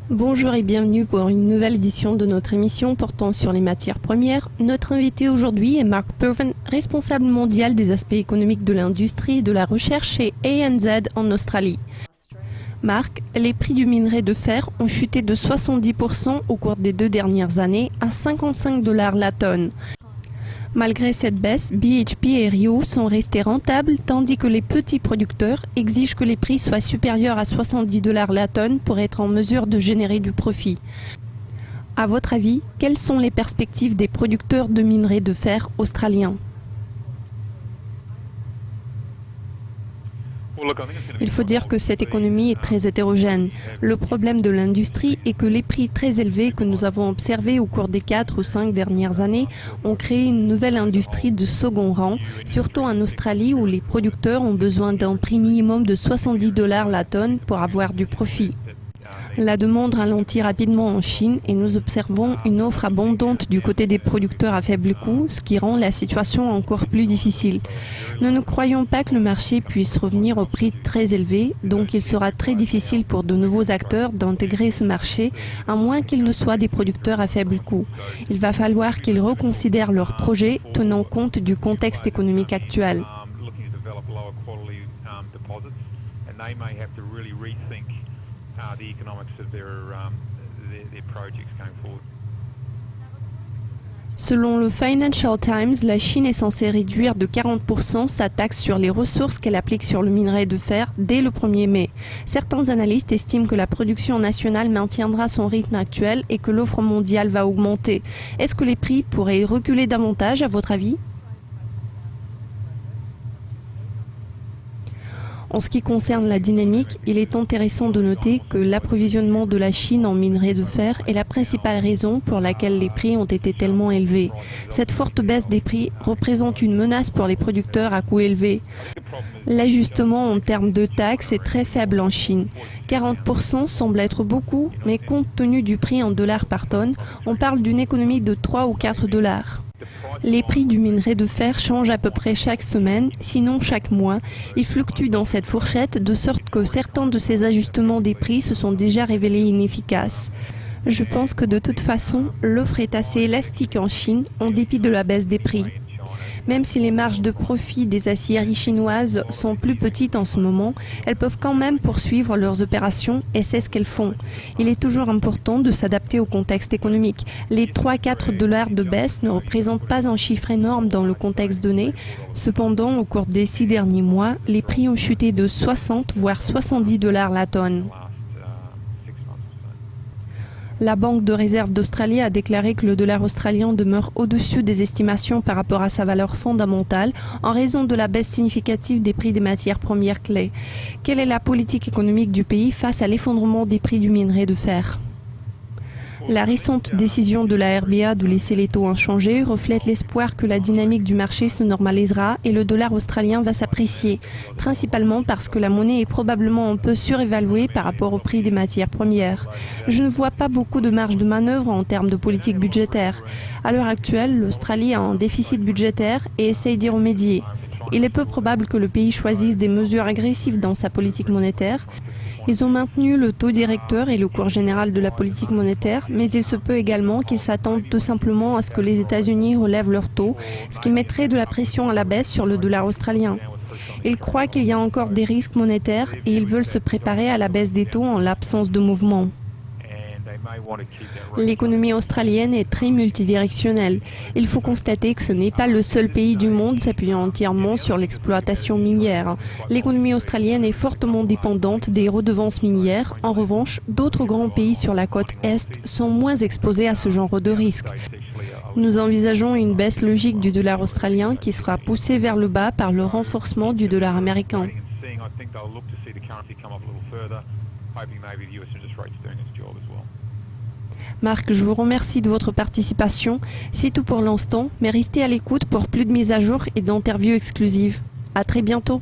Bonjour et bienvenue pour une nouvelle édition de notre émission portant sur les matières premières. Notre invité aujourd'hui est Mark Purven, responsable mondial des aspects économiques de l'industrie et de la recherche chez ANZ en Australie. Mark, les prix du minerai de fer ont chuté de 70% au cours des 2 dernières années à 55 $ la tonne. Malgré cette baisse, BHP et Rio sont restés rentables tandis que les petits producteurs exigent que les prix soient supérieurs à 70 $ la tonne pour être en mesure de générer du profit. À votre avis, quelles sont les perspectives des producteurs de minerai de fer australiens ? Il faut dire que cette économie est très hétérogène. Le problème de l'industrie est que les prix très élevés que nous avons observés au cours des 4 ou 5 dernières années ont créé une nouvelle industrie de second rang, surtout en Australie où les producteurs ont besoin d'un prix minimum de 70 $ la tonne pour avoir du profit. La demande ralentit rapidement en Chine et nous observons une offre abondante du côté des producteurs à faible coût, ce qui rend la situation encore plus difficile. Nous ne croyons pas que le marché puisse revenir au prix très élevé, donc il sera très difficile pour de nouveaux acteurs d'intégrer ce marché, à moins qu'ils ne soient des producteurs à faible coût. Il va falloir qu'ils reconsidèrent leurs projets, tenant compte du contexte économique actuel. Selon le Financial Times, la Chine est censée réduire de 40% sa taxe sur les ressources qu'elle applique sur le minerai de fer dès le 1er mai. Certains analystes estiment que la production nationale maintiendra son rythme actuel et que l'offre mondiale va augmenter. Est-ce que les prix pourraient reculer davantage à votre avis ? En ce qui concerne la dynamique, il est intéressant de noter que l'approvisionnement de la Chine en minerai de fer est la principale raison pour laquelle les prix ont été tellement élevés. Cette forte baisse des prix représente une menace pour les producteurs à coût élevé. L'ajustement en termes de taxes est très faible en Chine. 40% semble être beaucoup, mais compte tenu du prix en dollars par tonne, on parle d'une économie de 3 ou 4 $. Les prix du minerai de fer changent à peu près chaque semaine, sinon chaque mois. Ils fluctuent dans cette fourchette de sorte que certains de ces ajustements des prix se sont déjà révélés inefficaces. Je pense que de toute façon, l'offre est assez élastique en Chine, en dépit de la baisse des prix. Même si les marges de profit des aciéries chinoises sont plus petites en ce moment, elles peuvent quand même poursuivre leurs opérations et c'est ce qu'elles font. Il est toujours important de s'adapter au contexte économique. Les 3-4 $ de baisse ne représentent pas un chiffre énorme dans le contexte donné. Cependant, au cours des 6 derniers mois, les prix ont chuté de 60 voire 70 $ la tonne. La Banque de réserve d'Australie a déclaré que le dollar australien demeure au-dessus des estimations par rapport à sa valeur fondamentale en raison de la baisse significative des prix des matières premières clés. Quelle est la politique économique du pays face à l'effondrement des prix du minerai de fer ? La récente décision de la RBA de laisser les taux inchangés reflète l'espoir que la dynamique du marché se normalisera et le dollar australien va s'apprécier, principalement parce que la monnaie est probablement un peu surévaluée par rapport au prix des matières premières. Je ne vois pas beaucoup de marge de manœuvre en termes de politique budgétaire. À l'heure actuelle, l'Australie a un déficit budgétaire et essaye d'y remédier. Il est peu probable que le pays choisisse des mesures agressives dans sa politique monétaire. Ils ont maintenu le taux directeur et le cours général de la politique monétaire, mais il se peut également qu'ils s'attendent tout simplement à ce que les États-Unis relèvent leur taux, ce qui mettrait de la pression à la baisse sur le dollar australien. Ils croient qu'il y a encore des risques monétaires et ils veulent se préparer à la baisse des taux en l'absence de mouvement. L'économie australienne est très multidirectionnelle. Il faut constater que ce n'est pas le seul pays du monde s'appuyant entièrement sur l'exploitation minière. L'économie australienne est fortement dépendante des redevances minières. En revanche, d'autres grands pays sur la côte Est sont moins exposés à ce genre de risques. Nous envisageons une baisse logique du dollar australien qui sera poussée vers le bas par le renforcement du dollar américain. Marc, je vous remercie de votre participation. C'est tout pour l'instant, mais restez à l'écoute pour plus de mises à jour et d'interviews exclusives. À très bientôt.